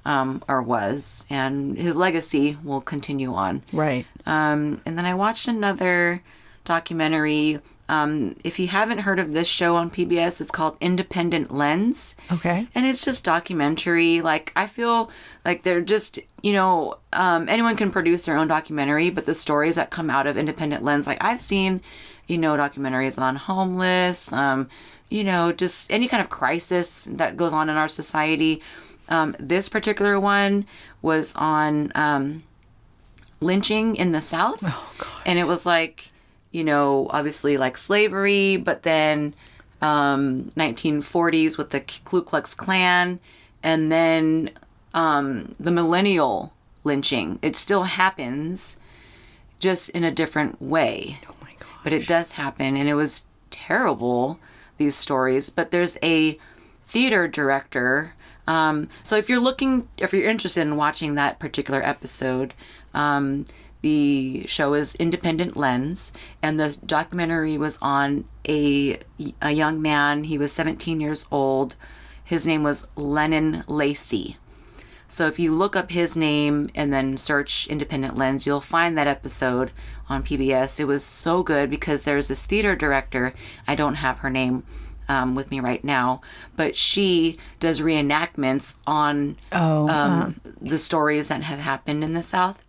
or was, and his legacy will continue on. Right. And then I watched another documentary. If you haven't heard of this show on PBS, it's called Independent Lens. Okay. And it's just documentary. Like, I feel like they're just, anyone can produce their own documentary, but the stories that come out of Independent Lens, like I've seen, documentaries on homeless, just any kind of crisis that goes on in our society. This particular one was on lynching in the South. Oh, gosh. And it was like, obviously like slavery, but then 1940s with the Ku Klux Klan, and then the millennial lynching. It still happens, just in a different way. Oh my gosh. But it does happen, and it was terrible, these stories. But there's a theater director. So if you're interested in watching that particular episode, the show is Independent Lens, and the documentary was on a young man. He was 17 years old. His name was Lennon Lacey. So if you look up his name and then search Independent Lens, you'll find that episode on PBS. It was so good because there's this theater director. I don't have her name with me right now, but she does reenactments on the stories that have happened in the South.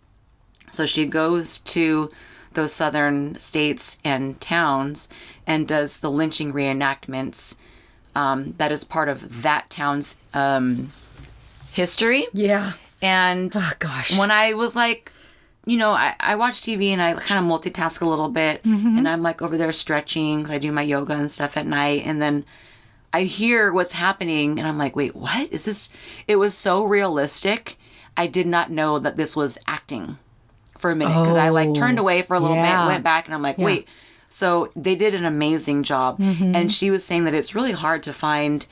So she goes to those southern states and towns and does the lynching reenactments that is part of that town's history. Yeah. And oh, gosh. When I was like, I watch TV and I kind of multitask a little bit. Mm-hmm. And I'm like over there stretching. I do my yoga and stuff at night. And then I hear what's happening and I'm like, wait, what is this? It was so realistic. I did not know that this was acting for a minute, because I like turned away for a little bit, went back, and I'm like, wait. So they did an amazing job. Mm-hmm. And she was saying that it's really hard to find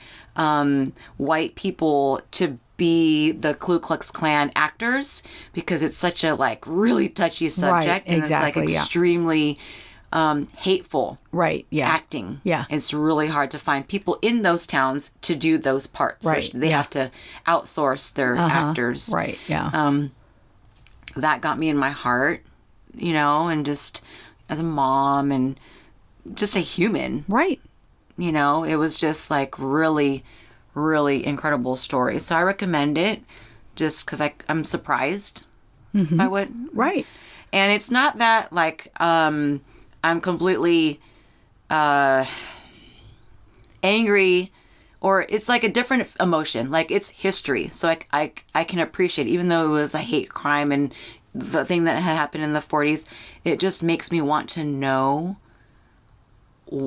white people to be the Ku Klux Klan actors, because it's such a like really touchy subject. Right, and exactly, it's like extremely hateful acting. Yeah. It's really hard to find people in those towns to do those parts. Right. So they have to outsource their actors. Right. Yeah. That got me in my heart, and just as a mom and just a human. Right. It was just like really, really incredible story. So I recommend it just because I'm surprised by what. Right. And it's not that like I'm completely angry, or it's like a different emotion. Like, it's history. So I can appreciate it. Even though it was a hate crime and the thing that had happened in the 40s, it just makes me want to know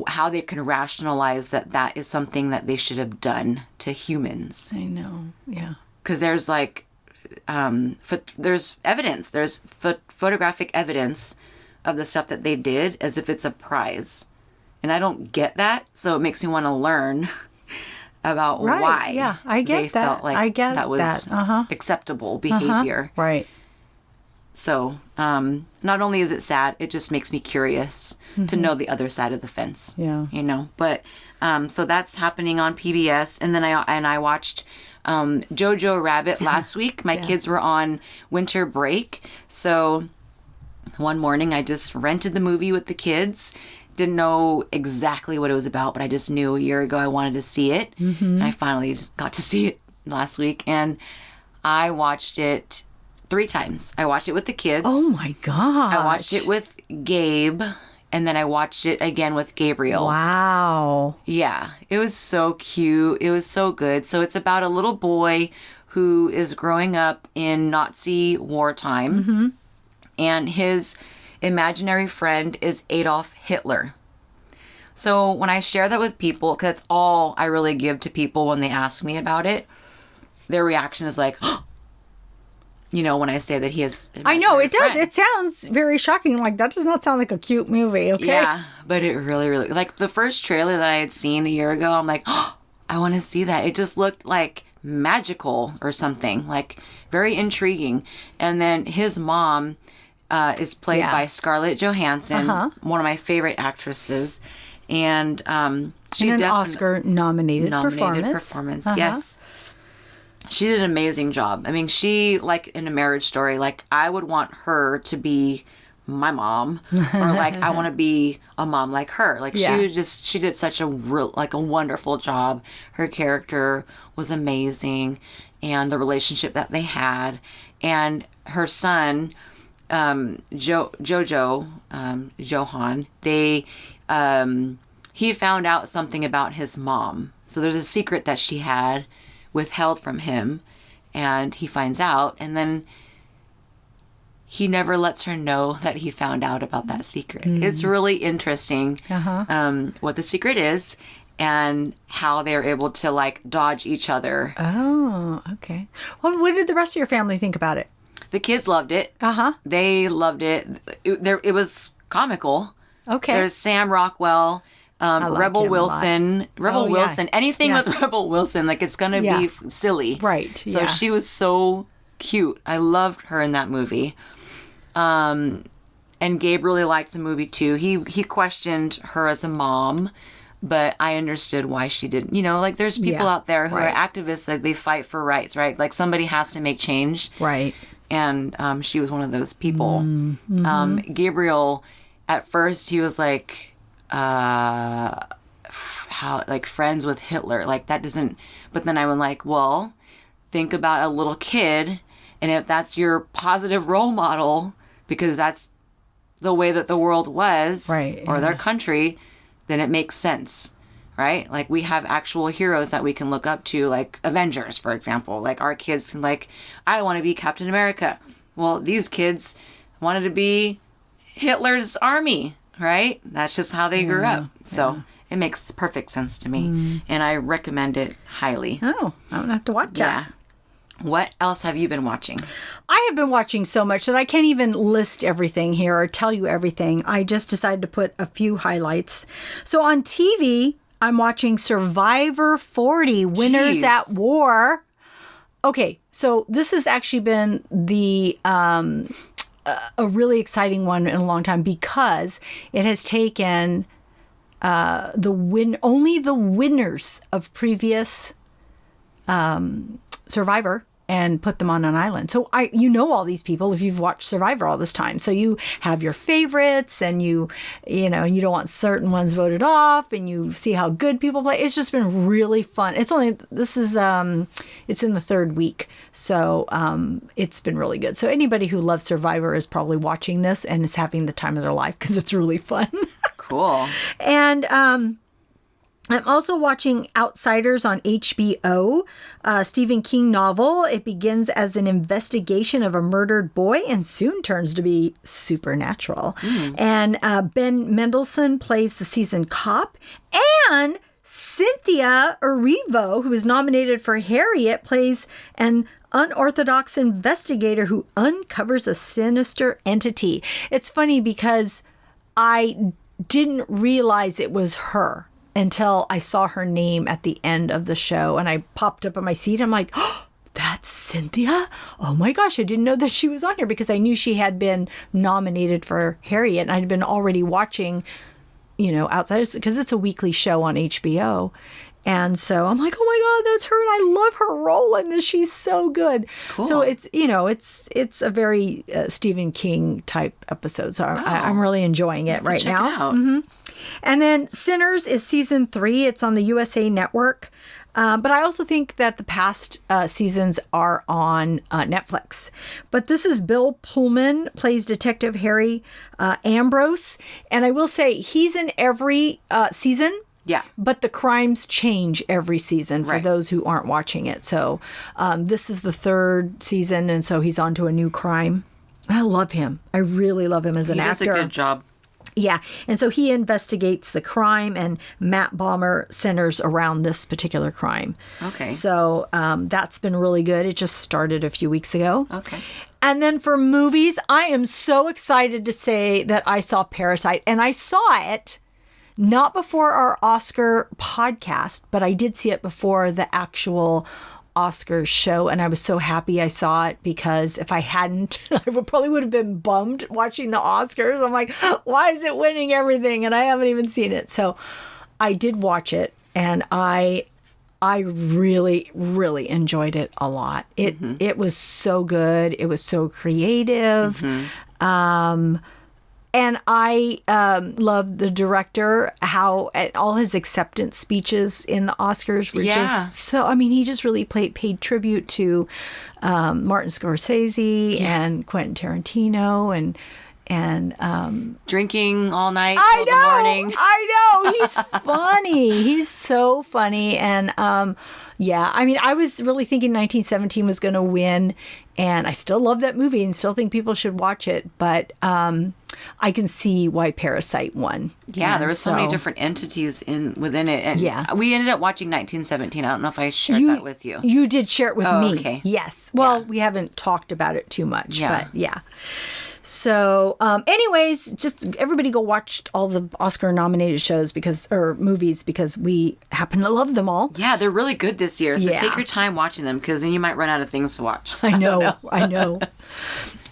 how they can rationalize that is something that they should have done to humans. I know. Yeah. Because there's like, there's evidence. There's photographic evidence of the stuff that they did as if it's a prize. And I don't get that. So it makes me want to learn about why I get they that. felt like I get that was acceptable behavior. Right. So not only is it sad, it just makes me curious to know the other side of the fence. Yeah. You know, but so that's happening on PBS. And then I watched JoJo Rabbit last week. My kids were on winter break. So one morning I just rented the movie with the kids. Didn't know exactly what it was about, but I just knew a year ago I wanted to see it. And I finally got to see it last week. And I watched it 3 times. I watched it with the kids. Oh my gosh. I watched it with Gabe, and then I watched it again with Gabriel. Wow. Yeah, it was so cute. It was so good. So it's about a little boy who is growing up in Nazi wartime, and his imaginary friend is Adolf Hitler. So when I share that with people, because that's all I really give to people when they ask me about it, their reaction is like, you know, when I say that he is... I know, it does. It sounds very shocking. Like, that does not sound like a cute movie, okay? Yeah, but it really, really... Like, the first trailer that I had seen a year ago, I'm like, oh, I want to see that. It just looked, like, magical or something. Like, very intriguing. And then his mom is played by Scarlett Johansson, one of my favorite actresses. And she an Oscar-nominated performance. Yes. She did an amazing job. I mean, she, like in A Marriage Story, like, I would want her to be my mom, or like, I want to be a mom like her. Like, she did such a wonderful job. Her character was amazing, and the relationship that they had, and her son, Johan, he found out something about his mom. So there's a secret that she had withheld from him, and he finds out, and then he never lets her know that he found out about that secret. It's really interesting what the secret is and how they're able to, like, dodge each other. Oh, okay. Well, what did the rest of your family think about it? The kids loved it. They loved it. It was comical. Okay. There's Sam Rockwell, Rebel Wilson. Anything with Rebel Wilson, like, it's gonna be silly. Right. So she was so cute. I loved her in that movie. And Gabe really liked the movie too. He questioned her as a mom, but I understood why she didn't. You know, like, there's people out there who are activists, that they fight for rights, right? Like, somebody has to make change. Right. And she was one of those people. Gabriel, at first, he was like, how, like, friends with Hitler, like, that doesn't, but then I was like, well, think about a little kid, and if that's your positive role model, because that's the way that the world was, or their country, then it makes sense, right? Like, we have actual heroes that we can look up to, like Avengers, for example. Like, our kids can, like, I want to be Captain America. Well, these kids wanted to be Hitler's army, right? That's just how they grew up. So it makes perfect sense to me. And I recommend it highly. Oh, I'm going to have to watch that. What else have you been watching? I have been watching so much that I can't even list everything here or tell you everything. I just decided to put a few highlights. So on TV, I'm watching Survivor 40, Winners at War. Okay, so this has actually been the a really exciting one in a long time, because it has taken only the winners of previous Survivor and put them on an island. So you know all these people if you've watched Survivor all this time. So you have your favorites, and you don't want certain ones voted off, and you see how good people play. It's just been really fun. It's in the 3rd week. So it's been really good. So anybody who loves Survivor is probably watching this and is having the time of their life, because it's really fun. Cool. And I'm also watching Outsiders on HBO, Stephen King novel. It begins as an investigation of a murdered boy and soon turns to be supernatural. And Ben Mendelsohn plays the seasoned cop. And Cynthia Erivo, who is nominated for Harriet, plays an unorthodox investigator who uncovers a sinister entity. It's funny because I didn't realize it was her until I saw her name at the end of the show, and I popped up on my seat. I'm like, oh, that's Cynthia? Oh my gosh, I didn't know that she was on here, because I knew she had been nominated for Harriet, and I'd been already watching, outside, because it's a weekly show on HBO. And so I'm like, oh my God, that's her. And I love her role in this. She's so good. Cool. So it's, it's a very Stephen King type episode. So I'm really enjoying it right now. Check it out. Mm-hmm. And then Sinners is season 3. It's on the USA Network. But I also think that the past seasons are on Netflix. But this is Bill Pullman, plays Detective Harry Ambrose. And I will say he's in every season. Yeah. But the crimes change every season for those who aren't watching it. So this is the 3rd season, and so he's on to a new crime. I love him. I really love him as an actor. He does a good job. Yeah. And so he investigates the crime, and Matt Bomer centers around this particular crime. Okay. So that's been really good. It just started a few weeks ago. Okay. And then for movies, I am so excited to say that I saw Parasite, and I saw it not before our Oscar podcast, but I did see it before the actual Oscars show, and I was so happy I saw it, because if I hadn't, I probably would have been bummed watching the Oscars. I'm like, why is it winning everything? And I haven't even seen it. So I did watch it, and I really, really enjoyed it a lot. It was so good. It was so creative. Mm-hmm. And I love the director, how all his acceptance speeches in the Oscars were just so, he just really paid tribute to Martin Scorsese and Quentin Tarantino and drinking all night till the morning. I know. He's funny. He's so funny. And I was really thinking 1917 was going to win. And I still love that movie and still think people should watch it. But I can see why Parasite won. Yeah, there were so many different entities within it. And we ended up watching 1917. I don't know if I shared that with you. You did share it with me. Okay. Yes. Well, we haven't talked about it too much. Yeah. But yeah. So, anyways, just everybody go watch all the Oscar-nominated movies, because we happen to love them all. Yeah, they're really good this year. So take your time watching them, because then you might run out of things to watch. I know.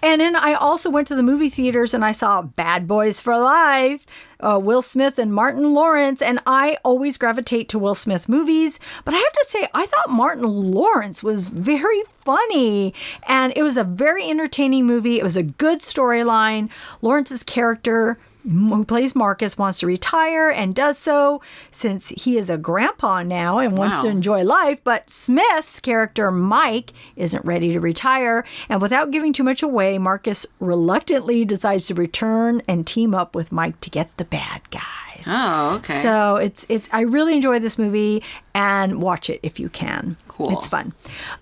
And then I also went to the movie theaters and I saw Bad Boys for Life, Will Smith and Martin Lawrence. And I always gravitate to Will Smith movies. But I have to say, I thought Martin Lawrence was very funny. And it was a very entertaining movie. It was a good storyline. Lawrence's character, who plays Marcus, wants to retire and does so since he is a grandpa now and wants to enjoy life. But Smith's character, Mike, isn't ready to retire. And without giving too much away, Marcus reluctantly decides to return and team up with Mike to get the bad guys. Oh, okay. So it's I really enjoy this movie, and watch it if you can. Cool. It's fun.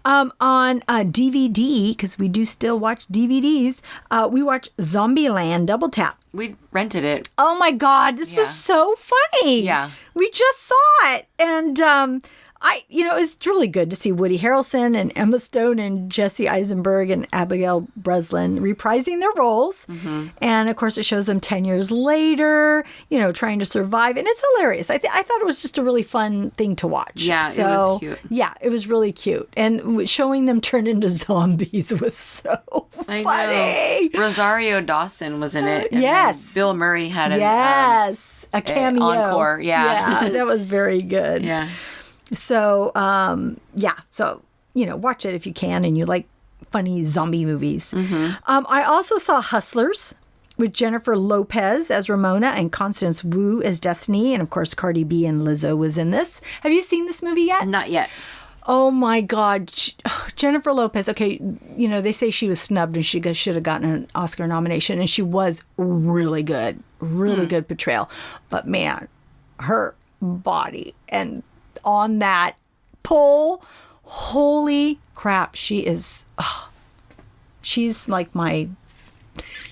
On DVD, because we do still watch DVDs, we watch Zombieland Double Tap. We rented it. Oh my God, this was so funny. Yeah. We just saw it. And it's really good to see Woody Harrelson and Emma Stone and Jesse Eisenberg and Abigail Breslin reprising their roles. Mm-hmm. And of course, it shows them 10 years later, trying to survive. And it's hilarious. I thought it was just a really fun thing to watch. Yeah, it was cute. Yeah, it was really cute. And showing them turn into zombies was so funny. I know. Rosario Dawson was in it. And yes. Bill Murray had a cameo. Encore. Yeah. Yeah, that was very good. Yeah. So, watch it if you can and you like funny zombie movies. Mm-hmm. I also saw Hustlers with Jennifer Lopez as Ramona and Constance Wu as Destiny. And, of course, Cardi B and Lizzo was in this. Have you seen this movie yet? Not yet. Oh, my God. Jennifer Lopez. Okay, they say she was snubbed and she should have gotten an Oscar nomination. And she was really good. Really good portrayal. But, man, her body and on that pole, holy crap, she's like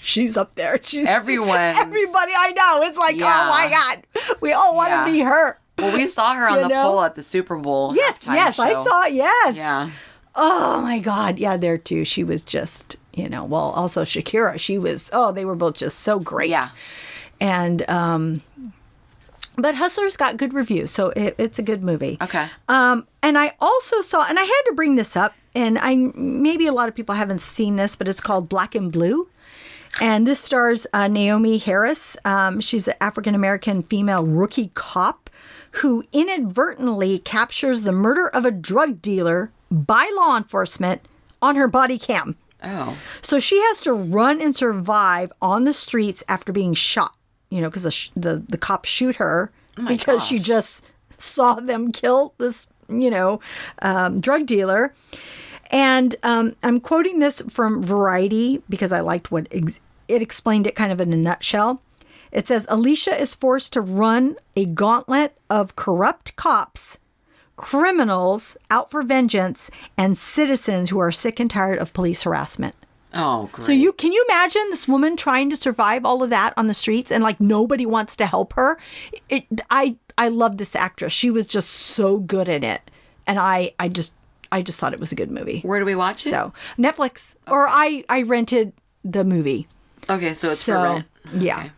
she's up there. Everybody I know, it's like, oh my God, we all want to be her. Well, we saw her on the pole at the Super Bowl. Yes, show. I saw it. Yes. Yeah. Oh my God. Yeah, there too. She was just, also Shakira. She was, they were both just so great. Yeah. And, But Hustlers got good reviews, so it's a good movie. Okay. And I also saw, and I had to bring this up, and maybe a lot of people haven't seen this, but it's called Black and Blue. And this stars Naomi Harris. She's an African-American female rookie cop who inadvertently captures the murder of a drug dealer by law enforcement on her body cam. Oh. So she has to run and survive on the streets after being shot, because the cops shoot her because she just saw them kill this, drug dealer. And I'm quoting this from Variety because I liked what it explained it kind of in a nutshell. It says, Alicia is forced to run a gauntlet of corrupt cops, criminals out for vengeance, and citizens who are sick and tired of police harassment. Oh, great. So can you imagine this woman trying to survive all of that on the streets and like nobody wants to help her? I love this actress. She was just so good in it. And I just thought it was a good movie. Where do we watch it? So Netflix. Okay. Or I rented the movie. Okay, so it's for rent. Yeah. Okay.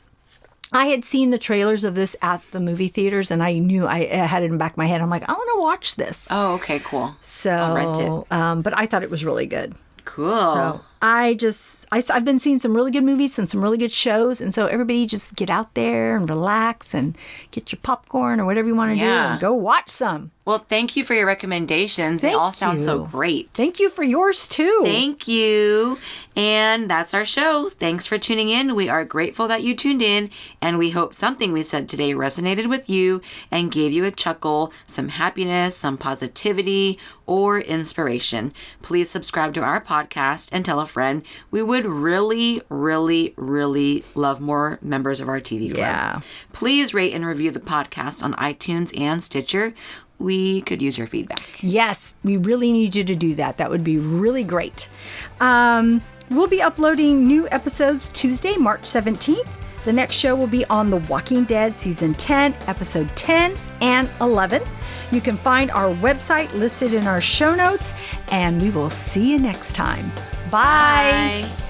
I had seen the trailers of this at the movie theaters, and I knew I had it in the back of my head. I'm like, I want to watch this. Oh, okay, cool. So, I'll rent it. But I thought it was really good. Cool. So I've been seeing some really good movies and some really good shows, and so everybody just get out there and relax and get your popcorn or whatever you want to do and go watch some. Well, thank you for your recommendations. They all sound so great. Thank you for yours, too. Thank you. And that's our show. Thanks for tuning in. We are grateful that you tuned in, and we hope something we said today resonated with you and gave you a chuckle, some happiness, some positivity, or inspiration. Please subscribe to our podcast and tell a friend. We would really, really, really love more members of our TV club. Yeah. Please rate and review the podcast on iTunes and Stitcher. We could use your feedback. Yes, we really need you to do that. That would be really great. We'll be uploading new episodes Tuesday, March 17th. The next show will be on The Walking Dead Season 10, Episode 10 and 11. You can find our website listed in our show notes, and we will see you next time. Bye. Bye.